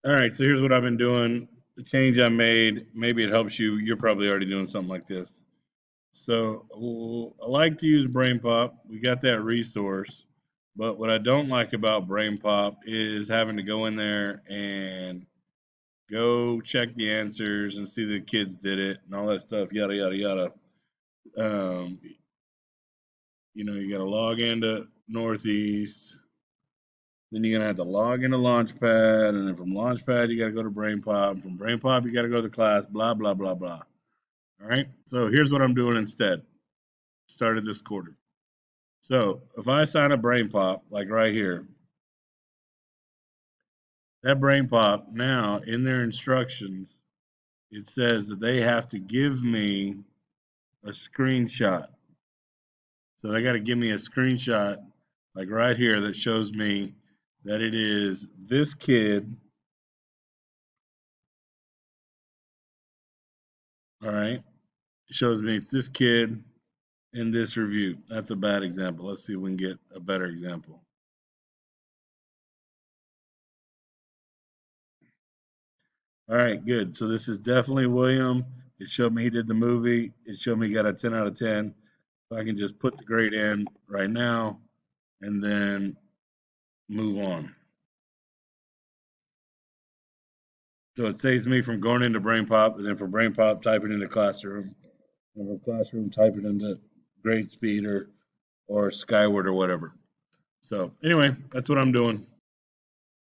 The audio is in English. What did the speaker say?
All right, so here's what I've been doing. The change I made, maybe it helps you. You're probably already doing something like this. So I like to use Brainpop. We got that resource. But what I don't like about Brainpop is having to go in there and go check the answers and see the kids did it and all that stuff, yada, yada, yada. Um, you got to log into Northeast. Then you're gonna have to log into Launchpad, and then from Launchpad you gotta go to Brainpop. And from Brainpop you gotta go to the class. Blah blah blah blah. All right. So here's what I'm doing instead. Started this quarter. So if I sign a Brainpop, like right here, that Brainpop now in their instructions, it says that they have to give me a screenshot. So they got to give me a screenshot, like right here, that shows me that it is this kid. All right. It shows me it's this kid in this review. That's a bad example. Let's see if we can get a better example. All right, good. So this is definitely William. It showed me he did the movie. It showed me he got a 10 out of 10. So I can just put the grade in right now and then move on. So it saves me from going into BrainPop and then for BrainPop, type it into Classroom. And from Classroom, type it into GradeSpeed or Skyward or whatever. So anyway, that's what I'm doing.